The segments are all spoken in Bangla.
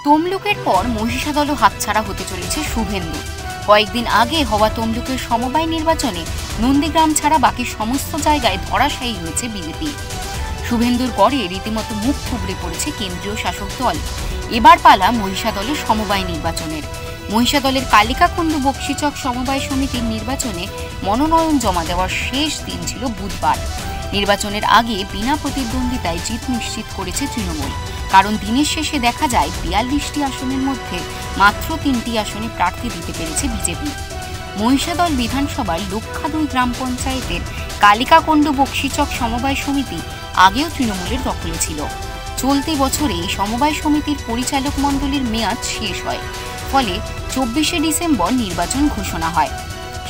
তমলুকের পর মহিষাদলও হাতছাড়া হতে চলেছে শুভেন্দু। কয়েকদিন আগে হওয়া তমলুকের সমবায় নির্বাচনে নন্দীগ্রাম ছাড়া বাকি সমস্ত জায়গায় ধরাশায়ী হয়েছে বিজেপি। শুভেন্দুর গড়ে রীতিমতো মুখ থুবড়ে পড়েছে কেন্দ্রীয় শাসক দল। এবার পালা মহিষাদলের সমবায় নির্বাচনের। মহিষাদলের কালিকাকুণ্ডু বক্সিচক সমবায় সমিতির নির্বাচনে মনোনয়ন জমা দেওয়ার শেষ দিন ছিল বুধবার। নির্বাচনের আগে বিনা প্রতিদ্বন্দ্বিতায় জিত নিশ্চিত করেছে তৃণমূল। কারণ দিনের শেষে দেখা যায় ৪২টি আসনের মধ্যে মাত্র ৩টি আসনে প্রার্থী দিতে পেরেছে বিজেপি। মহিষাদল বিধানসভার লক্ষাদুই গ্রাম পঞ্চায়েতের কালিকাকুণ্ডু বক্সিচক সমবায় সমিতি আগেও তৃণমূলের দখলে ছিল। চলতি বছরে এই সমবায় সমিতির পরিচালক মণ্ডলীর মেয়াদ শেষ হয়, ফলে ২৪শে ডিসেম্বর নির্বাচন ঘোষণা হয়।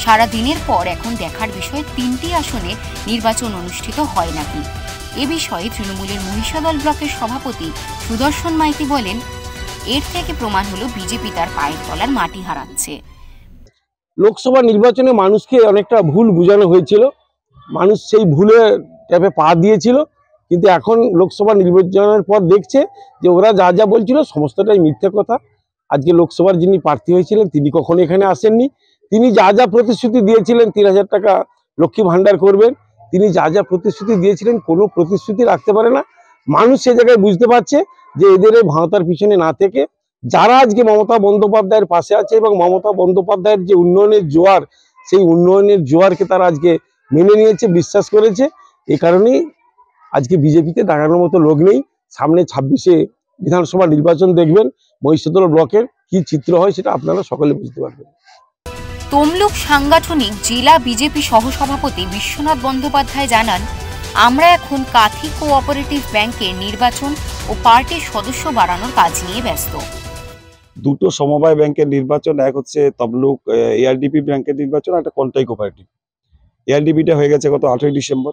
সারা দিনের পর এখন দেখার বিষয় ৩টি আসনে নির্বাচন অনুষ্ঠিত হয় নাকি। এ বিষয়ে তৃণমূলের মহিষাদল ব্লকের সভাপতি সুদর্শন মাইতি বলেন, এর থেকে প্রমাণ হলো বিজেপি তার পায়ের তলার মাটি হারাচ্ছে। লোকসভা নির্বাচনে মানুষকে অনেকটা ভুল বোঝানো হয়েছিল, মানুষ সেই ভুলে ট্যাপে পা দিয়েছিল। কিন্তু এখন লোকসভা নির্বাচনের পর দেখছে যে ওরা যা যা বলছিল সমস্তটাই মিথ্যে কথা। আজকে লোকসভার যিনি প্রার্থী হয়েছিলেন তিনি কখনো এখানে আসেননি। তিনি যা যা প্রতিশ্রুতি দিয়েছিলেন ৩০০০ টাকা লক্ষ্মী ভাণ্ডার করবেন, তিনি যা যা প্রতিশ্রুতি দিয়েছিলেন কোনো প্রতিশ্রুতি রাখতে পারে না। মানুষ সে জায়গায় বুঝতে পারছে যে এদের ভাঁওতার পিছনে না থেকে যারা আজকে মমতা বন্দ্যোপাধ্যায়ের পাশে আছে এবং মমতা বন্দ্যোপাধ্যায়ের যে উন্নয়নের জোয়ার, সেই উন্নয়নের জোয়ারকে তারা আজকে মেনে নিয়েছে, বিশ্বাস করেছে। এই কারণেই আজকে বিজেপিতে দাঁড়ানোর মতো লোক নেই। সামনে ২৬শে বিধানসভা নির্বাচন দেখবেন মহিষাদল ব্লকের কি চিত্র হয় সেটা আপনারা সকলে বুঝতে পারবেন। তমলুক সাংগঠনিক জেলা বিজেপি সহসভাপতি বিশ্বনাথ বন্দ্যোপাধ্যায় জানান, আমরা এখন কাথি কোঅপারেটিভ ব্যাংকের নির্বাচন ও পার্টির সদস্য বাড়ানোর কাজ নিয়ে ব্যস্ত। দুটো সমবায় ব্যাংকের নির্বাচন, এক হচ্ছে তমলুক এআরডিপি ব্যাংকের নির্বাচন, একটা কন্টাই কোঅপারেটিভ। এআরডিপিটা হয়ে গেছে গত ৮ই ডিসেম্বর,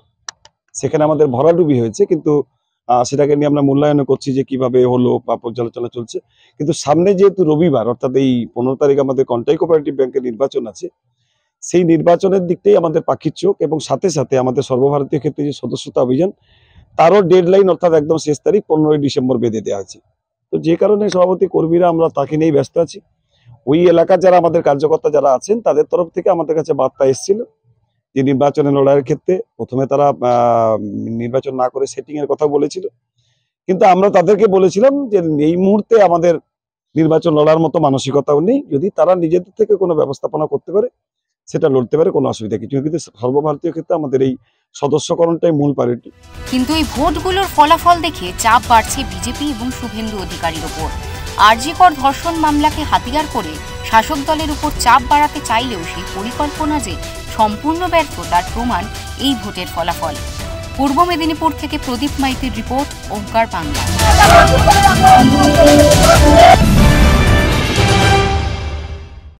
সেখানে আমাদের ভরাডুবি হয়েছে, কিন্তু সেটাকে নিয়ে আমরা মূল্যায়ন করছি যে কিভাবে হলো বা পর্যালোচনা চলছে। কিন্তু সামনে যেহেতু রবিবার অর্থাৎ এই ১৫ তারিখ আমাদের কন্টাই কোঅপারেটিভ ব্যাংকের নির্বাচন আছে, সেই নির্বাচনের দিকটাই আমাদের পাখির চোখ এবং সাথে সাথে আমাদের সর্বভারতীয় ক্ষেত্রে যে সদস্যতা অভিযান তারও ডেডলাইন অর্থাৎ একদম শেষ তারিখ ১৫ই ডিসেম্বর বেঁধে দেওয়া আছে। তো যে কারণে সভাপতি কর্মীরা আমরা তাকে নিয়েই ব্যস্ত আছি। ওই এলাকার যারা আমাদের কার্যকর্তা যারা আছেন তাদের তরফ থেকে আমাদের কাছে বার্তা এসেছিল যে নির্বাচনে লড়াইয়ের ক্ষেত্রে প্রথমে তারা নির্বাচন না করে সেটিং এর কথা বলেছিল, কিন্তু আমরা তাদেরকে বলেছিলাম যে এই মুহূর্তে আমাদের নির্বাচন লড়ার মতো মানসিকতাও নেই। যদি তারা নিজেদের থেকে কোনো ব্যবস্থাপনা করতে পারে সেটা লড়তে পারে, কোনো অসুবিধা কিছু, কিন্তু সর্বভারতীয় ক্ষেত্রে আমাদের এই সদস্যকরণটাই মূল প্রায়োরিটি। কিন্তু এই ভোটগুলোর ফলাফল দেখে চাপ বাড়ছে বিজেপি এবং শুভেন্দু অধিকারীর ওপর। আরজিকর ধর্ষণ মামলাকে হাতিয়ার করে শাসক দলের উপর চাপ বাড়াতে চাইলেও সেই পরিকল্পনা যে সম্পূর্ণ ব্যর্থ তার প্রমাণ এই ভোটের ফলাফল। পূর্ব মেদিনীপুর থেকে প্রদীপ মাইতির রিপোর্ট, ওঙ্কার বাংলা।